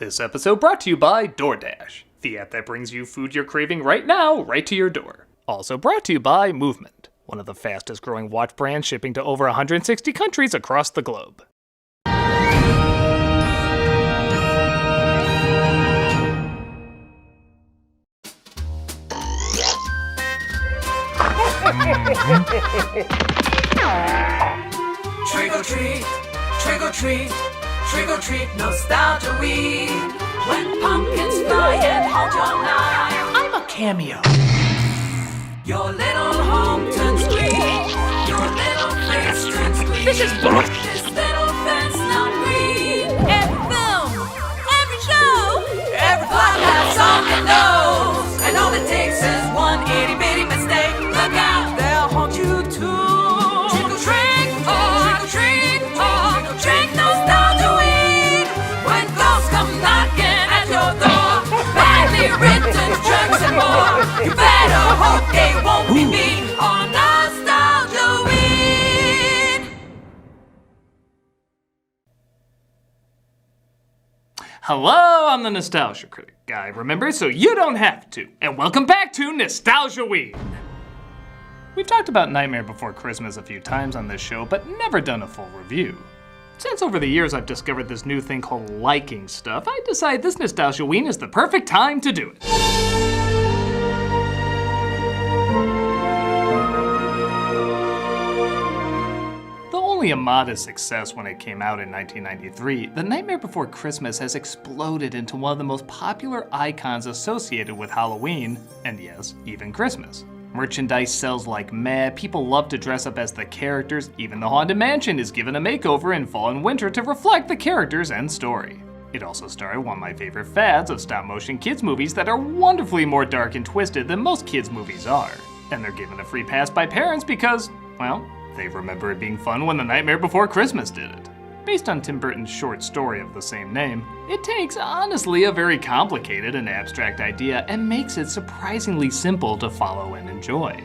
This episode brought to you by DoorDash, the app that brings you food you're craving right now, right to your door. Also brought to you by Movement, one of the fastest growing watch brands shipping to over 160 countries across the globe. Trick or treat, trick or treat, trick or treat, nostalgia weed. When pumpkins fly and hold your knife, I'm a cameo. your little home turns green, your little face turns green. This is bullshit. This little fence now green. Every film, every show, every plot has song and knows. And all it takes is one itty bitty mistake. Look out, they'll haunt you too. Trick or treat, trick or treat, trick nostalgia weed. When ghosts come knocking at your door, badly written jokes and more. You better hope they won't be me on nostalgia weed. Hello, I'm the Nostalgia Critic guy, remember? So you don't have to. And welcome back to Nostalgia Weed. We've talked about Nightmare Before Christmas a few times on this show, but never done a full review. Since over the years I've discovered this new thing called liking stuff, I decided this Nostalgia Weed is the perfect time to do it. Though only a modest success when it came out in 1993, The Nightmare Before Christmas has exploded into one of the most popular icons associated with Halloween, and yes, even Christmas. Merchandise sells like mad, people love to dress up as the characters, even the Haunted Mansion is given a makeover in fall and winter to reflect the characters and story. It also started one of my favorite fads of stop-motion kids movies that are wonderfully more dark and twisted than most kids movies are. And they're given a free pass by parents because, well, they remember it being fun when The Nightmare Before Christmas did it. Based on Tim Burton's short story of the same name, it takes, honestly, a very complicated and abstract idea and makes it surprisingly simple to follow and enjoy.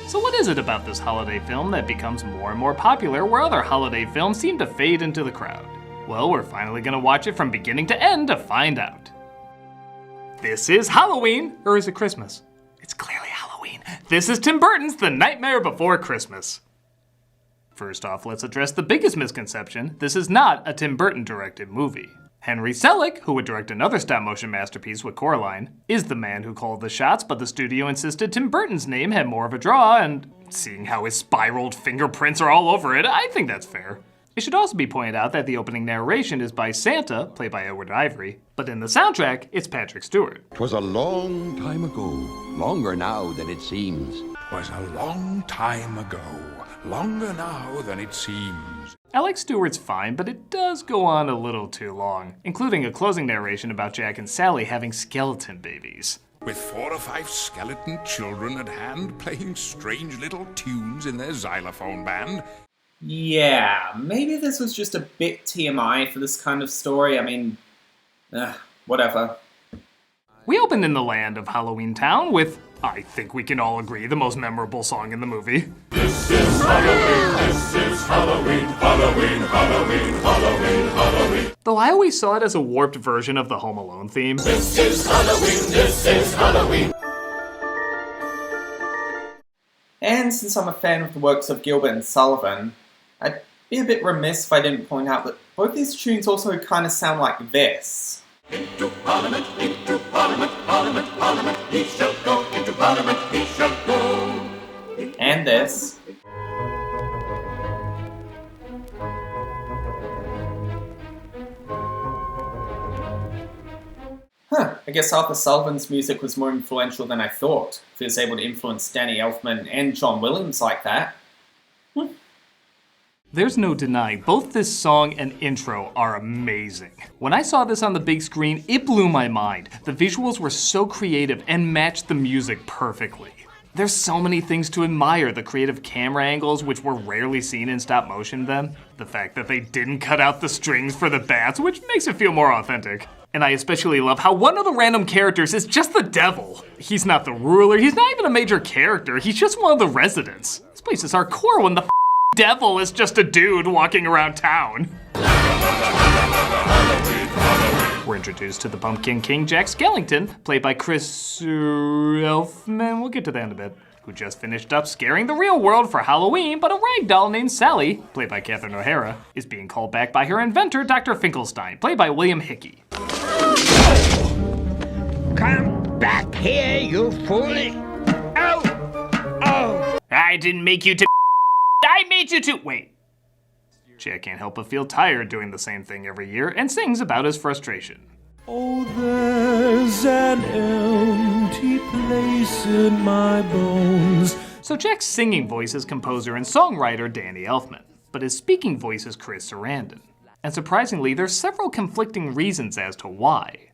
So what is it about this holiday film that becomes more and more popular where other holiday films seem to fade into the crowd? Well, we're finally gonna watch it from beginning to end to find out. This is Halloween, or is it Christmas? It's clearly Halloween. This is Tim Burton's The Nightmare Before Christmas. First off, let's address the biggest misconception. This is not a Tim Burton directed movie. Henry Selick, who would direct another stop-motion masterpiece with Coraline, is the man who called the shots, but the studio insisted Tim Burton's name had more of a draw, and seeing how his spiraled fingerprints are all over it, I think that's fair. It should also be pointed out that the opening narration is by Santa, played by Ed Ivory, but in the soundtrack, it's Patrick Stewart. 'Twas a long time ago, longer now than it seems. 'Twas a long time ago, longer now than it seems. Alex Stewart's fine, but it does go on a little too long, including a closing narration about Jack and Sally having skeleton babies. With 4 or 5 skeleton children at hand playing strange little tunes in their xylophone band. Yeah, maybe this was just a bit TMI for this kind of story. I mean, whatever. We open in the land of Halloween Town with, I think we can all agree, the most memorable song in the movie. This is Halloween, this is Halloween, Halloween, Halloween, Halloween, Halloween. Though I always saw it as a warped version of the Home Alone theme. This is Halloween, this is Halloween. And since I'm a fan of the works of Gilbert and Sullivan, I'd be a bit remiss if I didn't point out that both these tunes also kind of sound like this. Into Parliament, Parliament, Parliament, he shall go, into Parliament, he shall go. And this. I guess Arthur Sullivan's music was more influential than I thought, if he was able to influence Danny Elfman and John Williams like that. There's no denying, both this song and intro are amazing. When I saw this on the big screen, it blew my mind. The visuals were so creative and matched the music perfectly. There's so many things to admire, the creative camera angles, which were rarely seen in stop motion then, the fact that they didn't cut out the strings for the bats, which makes it feel more authentic. And I especially love how one of the random characters is just the devil. He's not the ruler, he's not even a major character, he's just one of the residents. This place is hardcore when the devil is just a dude walking around town. Halloween, Halloween. We're introduced to the Pumpkin King Jack Skellington, played by Chris Elfman, we'll get to that in a bit, who just finished up scaring the real world for Halloween, but a rag doll named Sally, played by Catherine O'Hara, is being called back by her inventor, Dr. Finkelstein, played by William Hickey. Come back here, you foolish... Oh! Oh! I didn't make you to I made you to wait. Jack can't help but feel tired doing the same thing every year and sings about his frustration. Oh, there's an empty place in my bones. So Jack's singing voice is composer and songwriter Danny Elfman, but his speaking voice is Chris Sarandon. And surprisingly, there's several conflicting reasons as to why.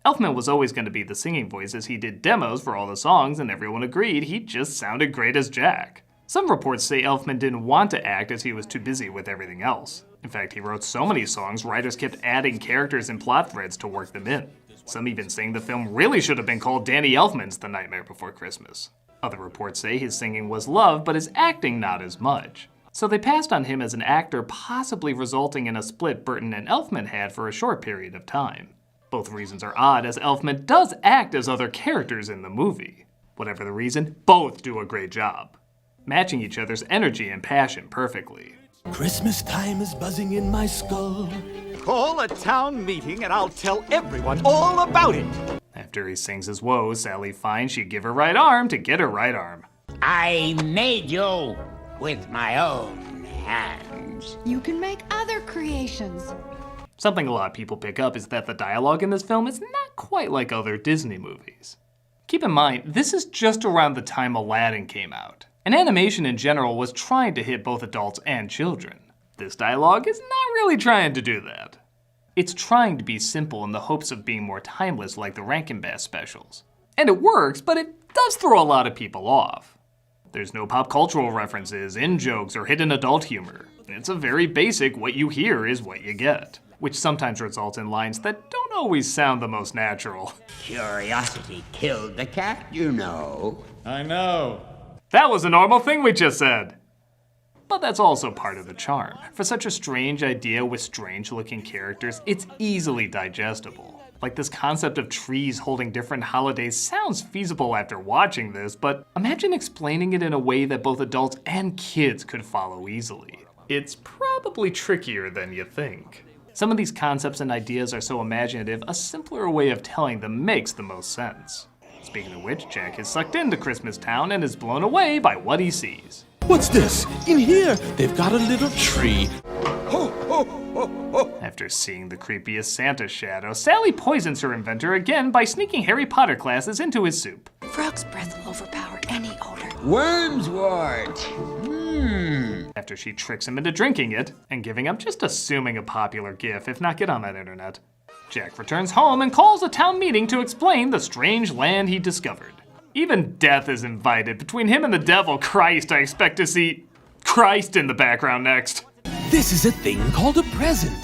Elfman was always going to be the singing voice as he did demos for all the songs and everyone agreed he just sounded great as Jack. Some reports say Elfman didn't want to act as he was too busy with everything else. In fact, he wrote so many songs, writers kept adding characters and plot threads to work them in. Some even saying the film really should have been called Danny Elfman's The Nightmare Before Christmas. Other reports say his singing was loved, but his acting not as much. So they passed on him as an actor, possibly resulting in a split Burton and Elfman had for a short period of time. Both reasons are odd, as Elfman does act as other characters in the movie. Whatever the reason, both do a great job, matching each other's energy and passion perfectly. Christmas time is buzzing in my skull. Call a town meeting and I'll tell everyone all about it. After he sings his woes, Sally finds she'd give her right arm to get her right arm. I made you with my own hands. You can make other creations. Something a lot of people pick up is that the dialogue in this film is not quite like other Disney movies. Keep in mind, this is just around the time Aladdin came out, and animation in general was trying to hit both adults and children. This dialogue is not really trying to do that. It's trying to be simple in the hopes of being more timeless like the Rankin Bass specials. And it works, but it does throw a lot of people off. There's no pop cultural references, in-jokes, or hidden adult humor. It's a very basic what you hear is what you get, which sometimes results in lines that don't always sound the most natural. Curiosity killed the cat, you know. I know. That was a normal thing we just said. But that's also part of the charm. For such a strange idea with strange-looking characters, it's easily digestible. Like this concept of trees holding different holidays sounds feasible after watching this, but imagine explaining it in a way that both adults and kids could follow easily. It's probably trickier than you think. Some of these concepts and ideas are so imaginative, a simpler way of telling them makes the most sense. Speaking of which, Jack is sucked into Christmas Town and is blown away by what he sees. What's this? In here, they've got a little tree. After seeing the creepiest Santa shadow, Sally poisons her inventor again by sneaking Harry Potter classes into his soup. Frog's breath will overpower any odor. Worm's wart. After she tricks him into drinking it, and giving up just assuming a popular gif, if not get on that internet. Jack returns home and calls a town meeting to explain the strange land he discovered. Even death is invited. Between him and the devil, Christ, I expect to see Christ in the background next. This is a thing called a present.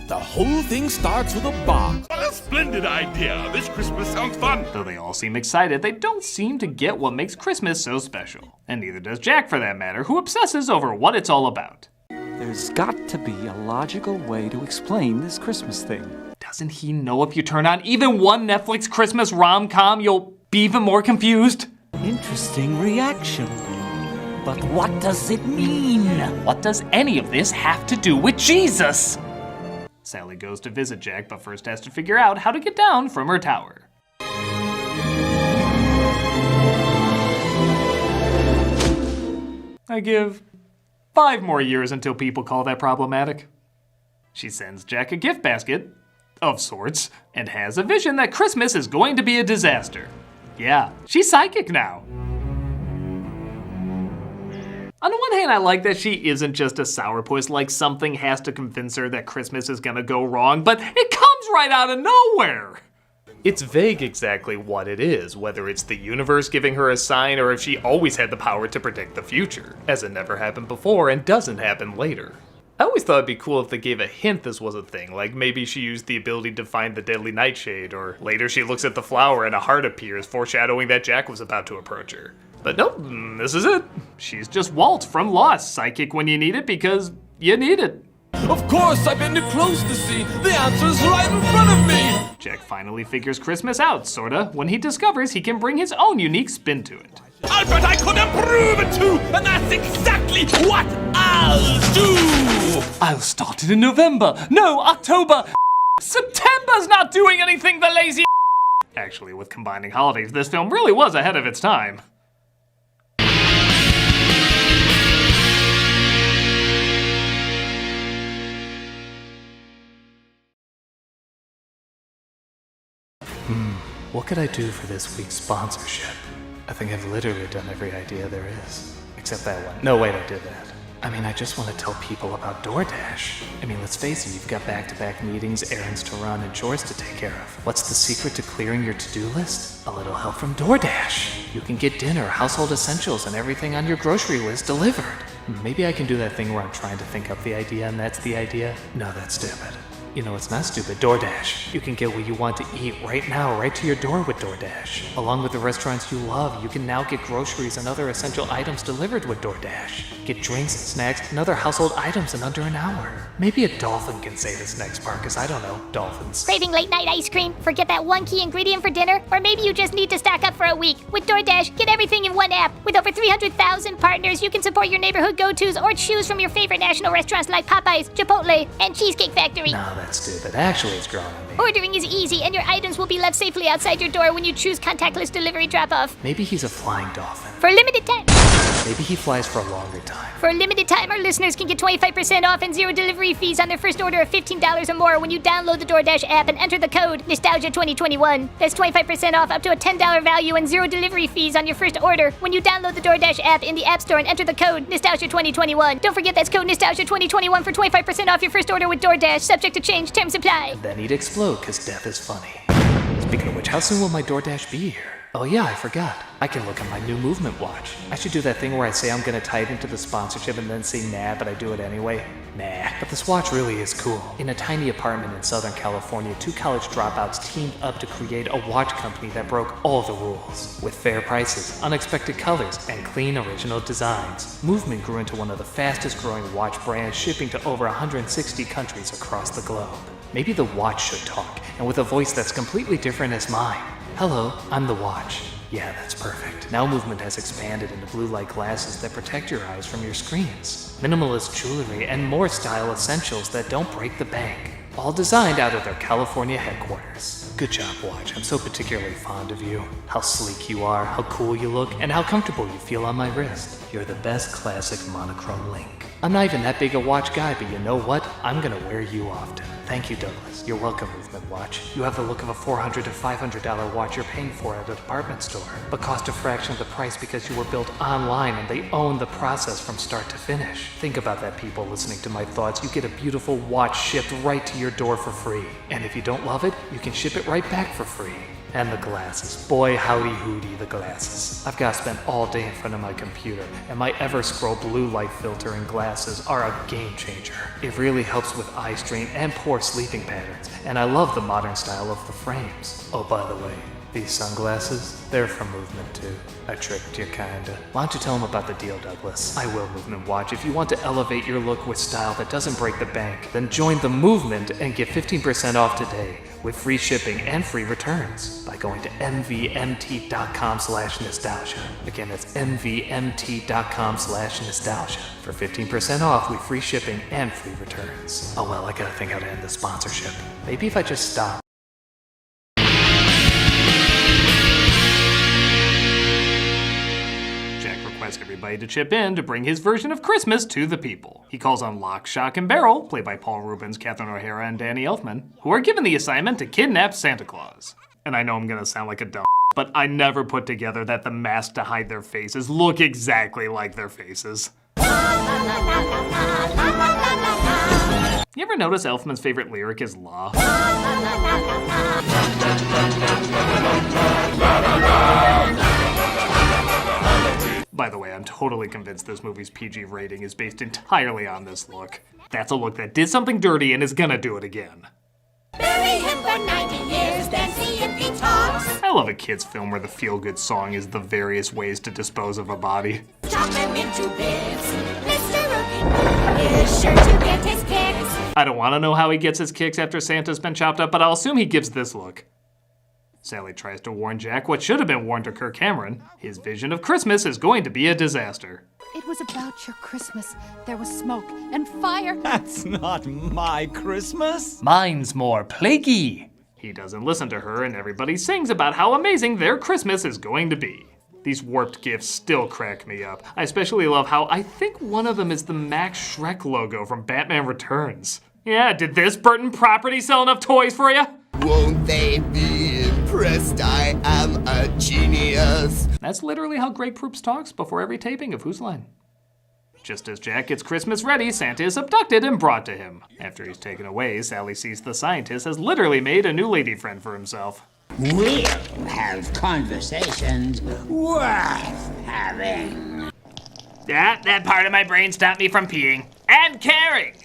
The whole thing starts with a box. What a splendid idea. This Christmas sounds fun. Though they all seem excited, they don't seem to get what makes Christmas so special. And neither does Jack, for that matter, who obsesses over what it's all about. There's got to be a logical way to explain this Christmas thing. Doesn't he know if you turn on even one Netflix Christmas rom-com, you'll be even more confused? Interesting reaction. But what does it mean? What does any of this have to do with Jesus? Sally goes to visit Jack, but first has to figure out how to get down from her tower. I give 5 more years until people call that problematic. She sends Jack a gift basket, of sorts, and has a vision that Christmas is going to be a disaster. Yeah, she's psychic now. On the one hand, I like that she isn't just a sourpuss, like something has to convince her that Christmas is gonna go wrong, but it comes right out of nowhere. It's vague exactly what it is, whether it's the universe giving her a sign or if she always had the power to predict the future, as it never happened before and doesn't happen later. I always thought it'd be cool if they gave a hint this was a thing, like maybe she used the ability to find the deadly nightshade, or later she looks at the flower and a heart appears, foreshadowing that Jack was about to approach her. But nope, this is it. She's just Walt from Lost, psychic when you need it because you need it. Of course, I've been too close to see. The answer's right in front of me. Jack finally figures Christmas out, sorta, when he discovers he can bring his own unique spin to it. Albert, I could improve it too, and that's exactly what I'll do. I'll start it in November. No, October. September's not doing anything, the lazy. Actually, with combining holidays, this film really was ahead of its time. What could I do for this week's sponsorship? I think I've literally done every idea there is. Except that one. No, wait, I did that. I mean, I just want to tell people about DoorDash. I mean, let's face it, you've got back-to-back meetings, errands to run, and chores to take care of. What's the secret to clearing your to-do list? A little help from DoorDash. You can get dinner, household essentials, and everything on your grocery list delivered. Maybe I can do that thing where I'm trying to think up the idea and that's the idea. No, that's stupid. You know, it's not stupid. DoorDash. You can get what you want to eat right now, right to your door with DoorDash. Along with the restaurants you love, you can now get groceries and other essential items delivered with DoorDash. Get drinks and snacks and other household items in under an hour. Maybe a dolphin can say this next part, because I don't know, dolphins. Craving late night ice cream? Forget that one key ingredient for dinner? Or maybe you just need to stock up for a week. With DoorDash, get everything in one app. With over 300,000 partners, you can support your neighborhood go-tos or choose from your favorite national restaurants like Popeyes, Chipotle, and Cheesecake Factory. No, that's stupid. Actually, it's growing on me. Ordering is easy, and your items will be left safely outside your door when you choose contactless delivery drop-off. Maybe he's a flying dolphin. For a limited time. Maybe he flies for a longer time. For a limited time, our listeners can get 25% off and zero delivery fees on their first order of $15 or more when you download the DoorDash app and enter the code Nostalgia2021. That's 25% off up to a $10 value and zero delivery fees on your first order when you download the DoorDash app in the App Store and enter the code Nostalgia2021. Don't forget that's code Nostalgia2021 for 25% off your first order with DoorDash, subject to change, terms apply. And then he'd explode, because death is funny. Speaking of which, how soon will my DoorDash be here? Oh yeah, I forgot. I can look at my new movement watch. I should do that thing where I say I'm gonna tie it into the sponsorship and then say nah, but I do it anyway. Nah. But this watch really is cool. In a tiny apartment in Southern California, two college dropouts teamed up to create a watch company that broke all the rules. With fair prices, unexpected colors, and clean original designs, Movement grew into one of the fastest growing watch brands, shipping to over 160 countries across the globe. Maybe the watch should talk, and with a voice that's completely different as mine. Hello, I'm the watch. Yeah, that's perfect. Now Movement has expanded into blue light glasses that protect your eyes from your screens, minimalist jewelry, and more style essentials that don't break the bank. All designed out of their California headquarters. Good job, watch. I'm so particularly fond of you. How sleek you are, how cool you look, and how comfortable you feel on my wrist. You're the best classic monochrome link. I'm not even that big a watch guy, but you know what? I'm gonna wear you often. Thank you, Douglas. You're welcome, Movement Watch. You have the look of a $400 to $500 watch you're paying for at a department store, but cost a fraction of the price because you were built online and they own the process from start to finish. Think about that, people listening to my thoughts. You get a beautiful watch shipped right to your door for free. And if you don't love it, you can ship it right back for free. And the glasses. Boy, howdy hooty, the glasses. I've got to spend all day in front of my computer, and my Ever-Scroll blue light filter and glasses are a game changer. It really helps with eye strain and poor sleeping patterns, and I love the modern style of the frames. Oh, by the way, these sunglasses, they're from Movement too. I tricked you, kinda. Why don't you tell them about the deal, Douglas? I will, Movement Watch. If you want to elevate your look with style that doesn't break the bank, then join the Movement and get 15% off today with free shipping and free returns by going to mvmt.com/nostalgia. Again, that's mvmt.com/nostalgia for 15% off with free shipping and free returns. Oh well, I gotta think how to end the sponsorship. Maybe if I just stop. Everybody to chip in to bring his version of Christmas to the people. He calls on Lock, Shock, and Barrel, played by Paul Reubens, Catherine O'Hara, and Danny Elfman, who are given the assignment to kidnap Santa Claus. And I know I'm gonna sound like a dumb, but I never put together that the masks to hide their faces look exactly like their faces. You ever notice Elfman's favorite lyric is la? By the way, I'm totally convinced this movie's PG rating is based entirely on this look. That's a look that did something dirty and is gonna do it again. Bury him for 90 years, then see if he talks. I love a kid's film where the feel-good song is the various ways to dispose of a body. Chop him into bits. Mr. Rookie is sure to get his kicks. I don't want to know how he gets his kicks after Santa's been chopped up, but I'll assume he gives this look. Sally tries to warn Jack what should have been warned to Kirk Cameron. His vision of Christmas is going to be a disaster. It was about your Christmas. There was smoke and fire. That's not my Christmas. Mine's more plaguey. He doesn't listen to her, and everybody sings about how amazing their Christmas is going to be. These warped gifts still crack me up. I especially love how I think one of them is the Max Schreck logo from Batman Returns. Yeah, did this Burton property sell enough toys for you? Won't they be impressed? I am a genius. That's literally how Greg Proops talks before every taping of Whose Line. Just as Jack gets Christmas ready, Santa is abducted and brought to him. After he's taken away, Sally sees the scientist has literally made a new lady friend for himself. We'll have conversations worth having. Yeah, that part of my brain stopped me from peeing. And caring!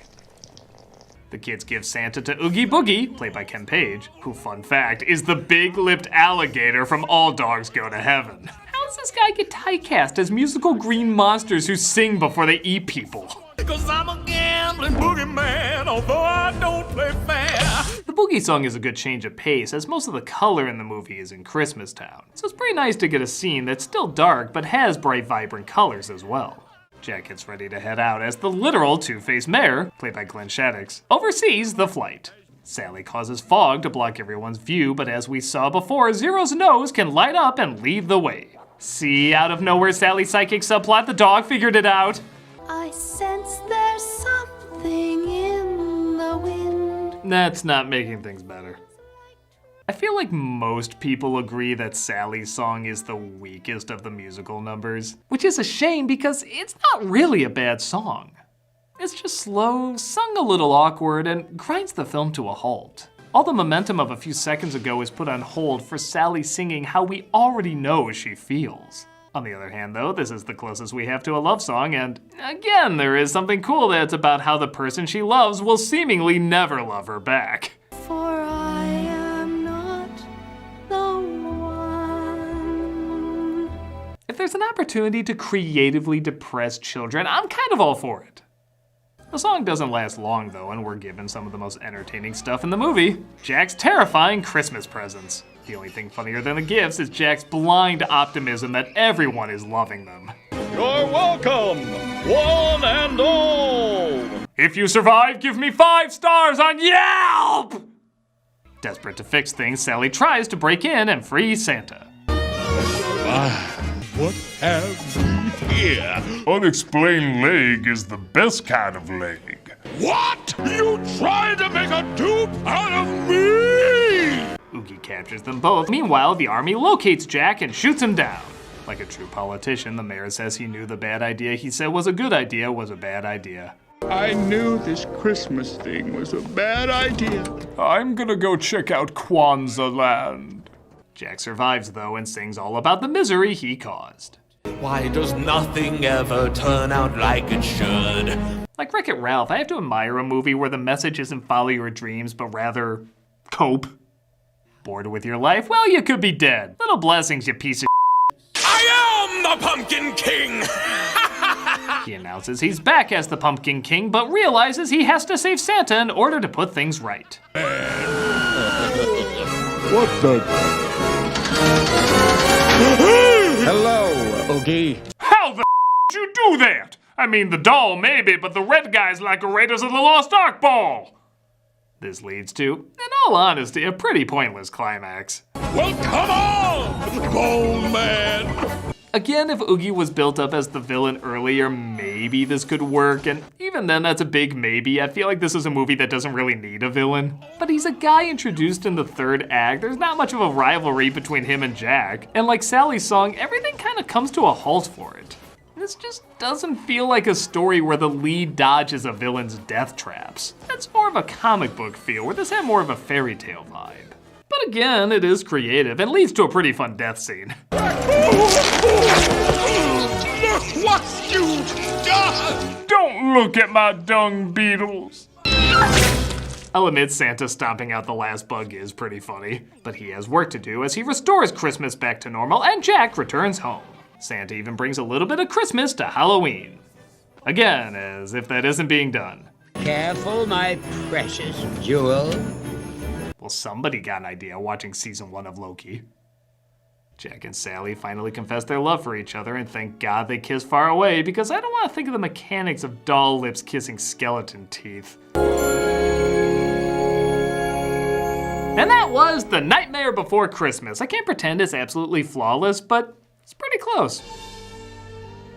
The kids give Santa to Oogie Boogie, played by Ken Page, who, fun fact, is the big-lipped alligator from All Dogs Go to Heaven. How does this guy get typecast as musical green monsters who sing before they eat people? Because I'm a gambling boogeyman, although I don't play fair. The Boogie song is a good change of pace, as most of the color in the movie is in Christmas Town. So it's pretty nice to get a scene that's still dark, but has bright, vibrant colors as well. Jack gets ready to head out as the literal Two-Faced Mayor, played by Glenn Shadix, oversees the flight. Sally causes fog to block everyone's view, but as we saw before, Zero's nose can light up and lead the way. See, out of nowhere Sally's psychic subplot, the dog figured it out. I sense there's something in the wind. That's not making things better. I feel like most people agree that Sally's song is the weakest of the musical numbers, which is a shame because it's not really a bad song. It's just slow, sung a little awkward, and grinds the film to a halt. All the momentum of a few seconds ago is put on hold for Sally singing how we already know she feels. On the other hand, though, this is the closest we have to a love song, and again, there is something cool that's about how the person she loves will seemingly never love her back. For I am not the one. If there's an opportunity to creatively depress children, I'm kind of all for it. The song doesn't last long, though, and we're given some of the most entertaining stuff in the movie. Jack's terrifying Christmas presents. The only thing funnier than the gifts is Jack's blind optimism that everyone is loving them. You're welcome, one and all. If you survive, give me 5 stars on Yelp! Desperate to fix things, Sally tries to break in and free Santa. What have we here? Unexplained leg is the best kind of leg. What? You tried to make a dupe out of me! Oogie captures them both. Meanwhile, the army locates Jack and shoots him down. Like a true politician, the mayor says he knew the bad idea he said was a good idea was a bad idea. I knew this Christmas thing was a bad idea. I'm gonna go check out Kwanzaa Land. Jack survives, though, and sings all about the misery he caused. Why does nothing ever turn out like it should? Like Wreck-It Ralph, I have to admire a movie where the message isn't follow your dreams, but rather cope. Bored with your life? Well, you could be dead. Little blessings, you piece of I am the Pumpkin King! He announces he's back as the Pumpkin King, but realizes he has to save Santa in order to put things right. What the? Hello, Oogie. How the did you do that? I mean, the doll maybe, but the red guy's like a Raiders of the Lost Ark ball. This leads to, in all honesty, a pretty pointless climax. Well, come on, Bold Man! Again, if Oogie was built up as the villain earlier, maybe this could work, and even then that's a big maybe. I feel like this is a movie that doesn't really need a villain. But he's a guy introduced in the 3rd act. There's not much of a rivalry between him and Jack, and like Sally's song, everything kind of comes to a halt for it. This just doesn't feel like a story where the lead dodges a villain's death traps. That's more of a comic book feel, where this had more of a fairy tale vibe. But again, it is creative and leads to a pretty fun death scene. Look what you've done! Don't look at my dung beetles! I'll admit Santa stomping out the last bug is pretty funny, but he has work to do as he restores Christmas back to normal and Jack returns home. Santa even brings a little bit of Christmas to Halloween. Again, as if that isn't being done. careful, my precious jewel. Well, somebody got an idea watching season 1 of Loki. Jack and Sally finally confess their love for each other, and thank God they kiss far away, because I don't want to think of the mechanics of doll lips kissing skeleton teeth. And that was The Nightmare Before Christmas. I can't pretend it's absolutely flawless, but it's pretty close.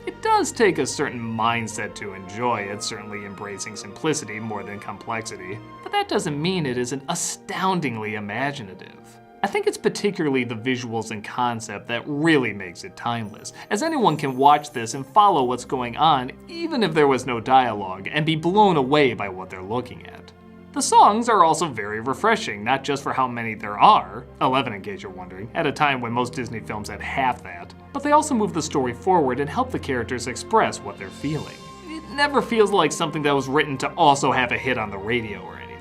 It does take a certain mindset to enjoy it, certainly embracing simplicity more than complexity, but that doesn't mean it isn't astoundingly imaginative. I think it's particularly the visuals and concept that really makes it timeless, as anyone can watch this and follow what's going on even if there was no dialogue, and be blown away by what they're looking at. The songs are also very refreshing, not just for how many there are, 11 in case you're wondering, at a time when most Disney films had half that, but they also move the story forward and help the characters express what they're feeling. It never feels like something that was written to also have a hit on the radio or anything.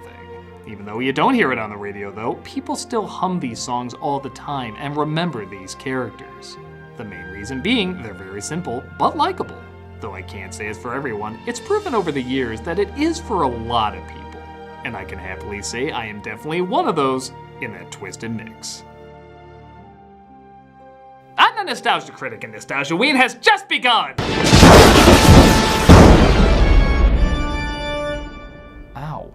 Even though you don't hear it on the radio though, people still hum these songs all the time and remember these characters. The main reason being, they're very simple, but likable. Though I can't say it's for everyone, it's proven over the years that it is for a lot of people. And I can happily say I am definitely one of those in that twisted mix. I'm the Nostalgia Critic, and Nostalgia Ween has just begun! Ow.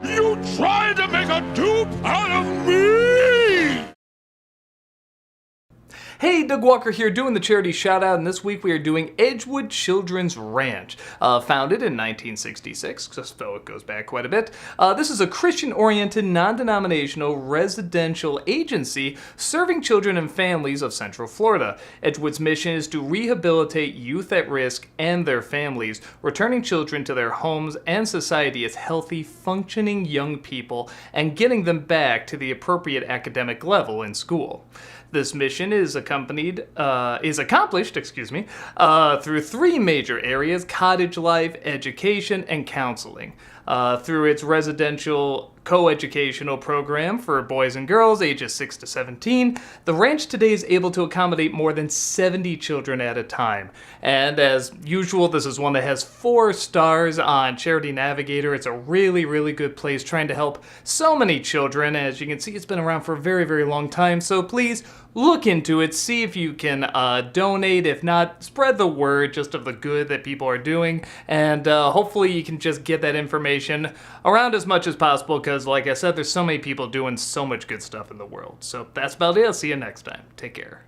You tried to make a dupe out of me! Hey, Doug Walker here, doing the charity shout out, and this week we are doing Edgewood Children's Ranch, founded in 1966, so it goes back quite a bit. This is a Christian-oriented, non-denominational residential agency serving children and families of Central Florida. Edgewood's mission is to rehabilitate youth at risk and their families, returning children to their homes and society as healthy, functioning young people, and getting them back to the appropriate academic level in school. This mission is accomplished, through 3 major areas: cottage life, education, and counseling. Through its residential co-educational program for boys and girls ages 6 to 17, the ranch today is able to accommodate more than 70 children at a time. And as usual, this is one that has 4 stars on Charity Navigator. It's a really, really good place trying to help so many children. As you can see, it's been around for a very, very long time, so please look into it, see if you can donate. If not, spread the word just of the good that people are doing, and hopefully you can just get that information around as much as possible, because like I said, there's so many people doing so much good stuff in the world. So that's about it. I'll see you next time. Take care.